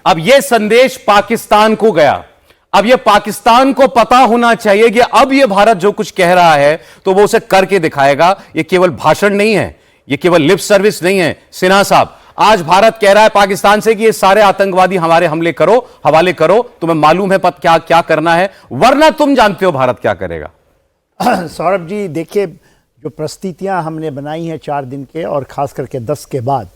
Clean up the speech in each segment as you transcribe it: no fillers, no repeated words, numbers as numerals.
अब यह संदेश पाकिस्तान को गया। अब यह पाकिस्तान को पता होना चाहिए कि अब यह भारत जो कुछ कह रहा है तो वो उसे करके दिखाएगा। यह केवल भाषण नहीं है, यह केवल लिप सर्विस नहीं है। सिन्हा साहब, आज भारत कह रहा है पाकिस्तान से कि ये सारे आतंकवादी हमारे हवाले करो, तुम्हें मालूम है क्या क्या करना है, वरना तुम जानते हो भारत क्या करेगा। सौरभ जी, देखिए, जो परिस्थितियां हमने बनाई हैं 4 दिन के और खास करके 10 के बाद,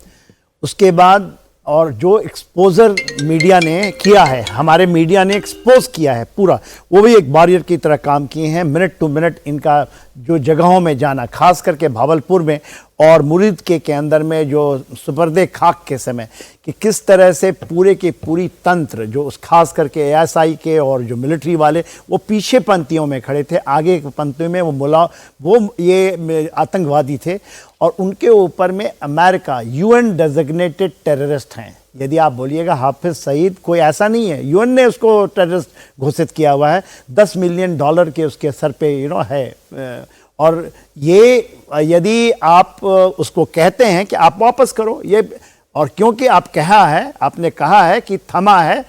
उसके बाद और जो एक्सपोजर मीडिया ने किया है, हमारे मीडिया ने एक्सपोज किया है पूरा, वो भी एक बैरियर की तरह काम किए हैं। मिनट टू मिनट इनका जो जगहों में जाना, खास करके भावलपुर में और मुरीद के अंदर में जो सुपर्दे खाक के समय, कि किस तरह से पूरे की पूरी तंत्र जो उस खास करके एएसआई के और जो मिलिट्री वाले वो पीछे पंक्तियों में खड़े थे, आगे पंक्तियों में वो ये आतंकवादी थे और उनके ऊपर में अमेरिका यूएन डेजिग्नेटेड टेररिस्ट हैं। यदि आप बोलिएगा हाफिज सईद, कोई ऐसा नहीं है, यूएन ने उसको टेररिस्ट घोषित किया हुआ है। $10 मिलियन के उसके सर पे है। और ये यदि आप उसको कहते हैं कि आप वापस करो ये, और क्योंकि आपने कहा है कि थमा है,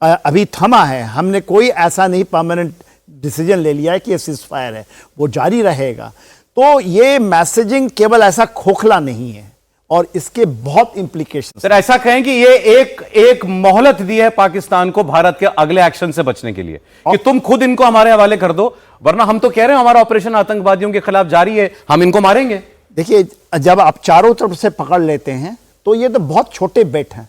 अभी थमा है, हमने कोई ऐसा नहीं परमानेंट डिसीजन ले लिया है कि ये सीज़फायर है, वो जारी रहेगा। तो ये मैसेजिंग केवल ऐसा खोखला नहीं है और इसके बहुत इम्प्लीकेशन। सर, ऐसा कहें कि ये एक मोहलत दी है पाकिस्तान को भारत के अगले एक्शन से बचने के लिए कि तुम खुद इनको हमारे हवाले कर दो, वरना हम तो कह रहे हैं हमारा ऑपरेशन आतंकवादियों के खिलाफ जारी है, हम इनको मारेंगे। देखिए, जब आप चारों तरफ से पकड़ लेते हैं तो ये तो बहुत छोटे बेट हैं।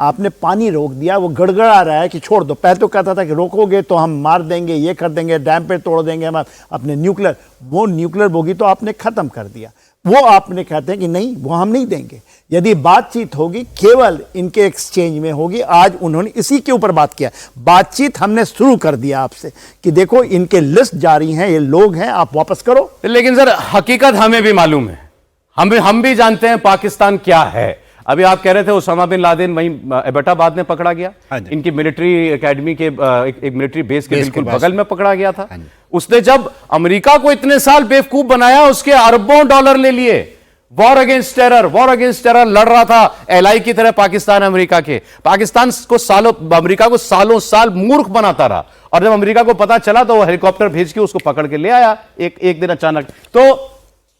आपने पानी रोक दिया, वो गड़गड़ा रहा है कि छोड़ दो। पहले तो कहता था कि रोकोगे तो हम मार देंगे, ये कर देंगे, डैम पे तोड़ देंगे हम अपने न्यूक्लियर बोगी तो आपने खत्म कर दिया। वो आपने कहते हैं कि नहीं, वो हम नहीं देंगे। यदि बातचीत होगी केवल इनके एक्सचेंज में होगी। आज उन्होंने इसी के ऊपर बात किया, बातचीत हमने शुरू कर दिया आपसे कि देखो इनके लिस्ट जारी हैं, ये लोग हैं, आप वापस करो। लेकिन सर, हकीकत हमें भी मालूम है, हम भी जानते हैं पाकिस्तान क्या है। अभी आप कह रहे थे उसामा बिन लादेन वहीं एबटाबाद में पकड़ा गया, इनकी मिलिट्री एकेडमी के एक मिलिट्री बेस के बिल्कुल बगल में पकड़ा गया था। उसने जब अमेरिका को इतने साल बेवकूफ बनाया, उसके अरबों डॉलर ले लिए। वॉर अगेंस्ट टेरर लड़ रहा था एलआई की तरह पाकिस्तान अमेरिका के। पाकिस्तान को अमेरिका को सालों साल मूर्ख बनाता रहा, और जब अमेरिका को पता चला तो वो हेलीकॉप्टर भेज के उसको पकड़ के ले आया एक दिन अचानक। तो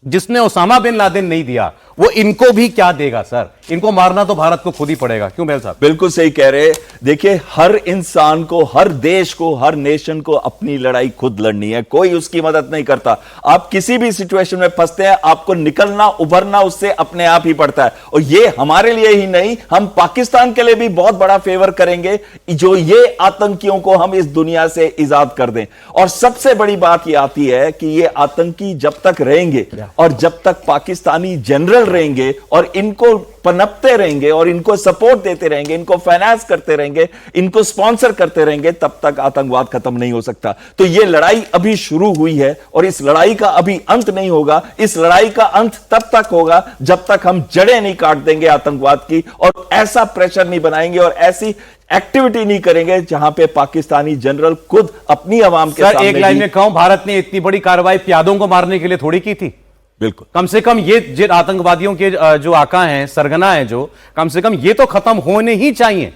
जिसने उसामा बिन लादेन नहीं दिया वो इनको भी क्या देगा सर? इनको मारना तो भारत को खुद ही पड़ेगा। क्यों बेल साहब? बिल्कुल सही कह रहे। देखिए, हर इंसान को, हर देश को, हर नेशन को अपनी लड़ाई खुद लड़नी है, कोई उसकी मदद नहीं करता। आप किसी भी सिचुएशन में फंसते हैं, आपको निकलना उभरना उससे अपने आप ही पड़ता है। और ये हमारे लिए ही नहीं, हम पाकिस्तान के लिए भी बहुत बड़ा फेवर करेंगे जो ये आतंकियों को हम इस दुनिया से इजाद कर दें। और सबसे बड़ी बात यह आती है कि ये आतंकी जब तक रहेंगे और जब तक पाकिस्तानी जनरल रहेंगे और इनको पनपते रहेंगे और इनको सपोर्ट देते रहेंगे, इनको फाइनेंस करते रहेंगे, इनको स्पॉन्सर करते रहेंगे, तब तक आतंकवाद खत्म नहीं हो सकता। तो यह लड़ाई अभी शुरू हुई है और इस लड़ाई का अभी अंत नहीं होगा। इस लड़ाई का अंत तब तक होगा जब तक हम जड़ें नहीं काट देंगे आतंकवाद की, और ऐसा प्रेशर नहीं बनाएंगे और ऐसी एक्टिविटी नहीं करेंगे जहां पे पाकिस्तानी जनरल खुद अपनी आवाम के सामने। एक लाइन में कहूं, भारत ने इतनी बड़ी कार्रवाई प्यादों को मारने के लिए थोड़ी की थी। बिल्कुल, कम से कम ये आतंकवादियों के जो आका हैं, सरगना हैं, जो कम से कम ये तो खत्म होने ही चाहिए।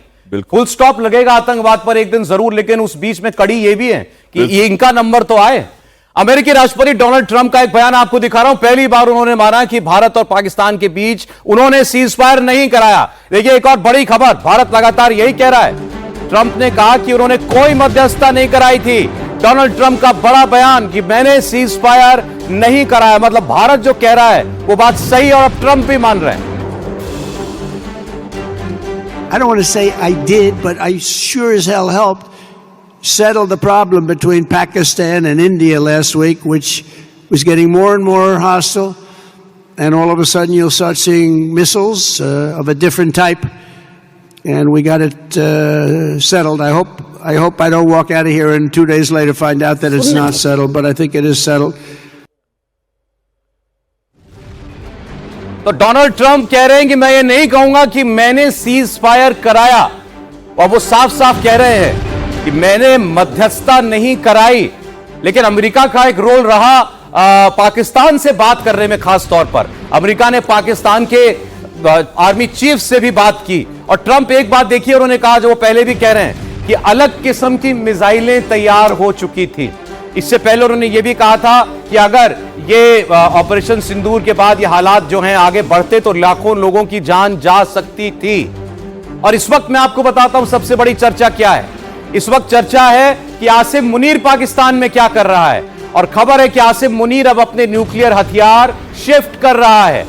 फुल स्टॉप लगेगा आतंकवाद पर एक दिन जरूर, लेकिन उस बीच में कड़ी ये भी है कि ये इनका नंबर तो आए। अमेरिकी राष्ट्रपति डोनाल्ड ट्रंप का एक बयान आपको दिखा रहा हूं। पहली बार उन्होंने माना कि भारत और पाकिस्तान के बीच उन्होंने सीजफायर नहीं कराया। देखिए, एक और बड़ी खबर, भारत लगातार यही कह रहा है। ट्रंप ने कहा कि उन्होंने कोई मध्यस्थता नहीं कराई थी। डोनाल्ड ट्रंप का बड़ा बयान कि मैंने सीज फायर नहीं कराया, मतलब भारत जो कह रहा है वो बात सही और अब ट्रंप भी मान रहे हैं। I don't want to say I did, but I sure as hell helped settle the problem between Pakistan and India last week, which was getting more and more hostile. And all of a sudden you'll start seeing missiles of a different type. And we got it settled. I hope I don't walk out of here and 2 days later find out that it's not settled, but I think it is settled. तो Donald Trump कह रहे हैं कि मैं ये नहीं कहूंगा कि मैंने सीज फायर कराया, और वो साफ साफ कह रहे हैं कि मैंने मध्यस्थता नहीं कराई। लेकिन अमेरिका का एक रोल रहा पाकिस्तान से बात करने में। खास तौर पर अमेरिका ने पाकिस्तान के आर्मी चीफ से भी बात की। और ट्रंप एक बात देखिए, उन्होंने कहा जो वो पहले भी कह रहे हैं कि अलग किस्म की मिसाइलें तैयार हो चुकी थी। इससे पहले उन्होंने ये भी कहा था कि अगर ये ऑपरेशन सिंदूर के बाद ये हालात जो हैं आगे बढ़ते तो लाखों लोगों की जान जा सकती थी। और इस वक्त मैं आपको बताता हूं सबसे बड़ी चर्चा क्या है। इस वक्त चर्चा है कि आसिम मुनीर पाकिस्तान में क्या कर रहा है, और खबर है कि आसिम मुनीर अब अपने न्यूक्लियर हथियार शिफ्ट कर रहा है।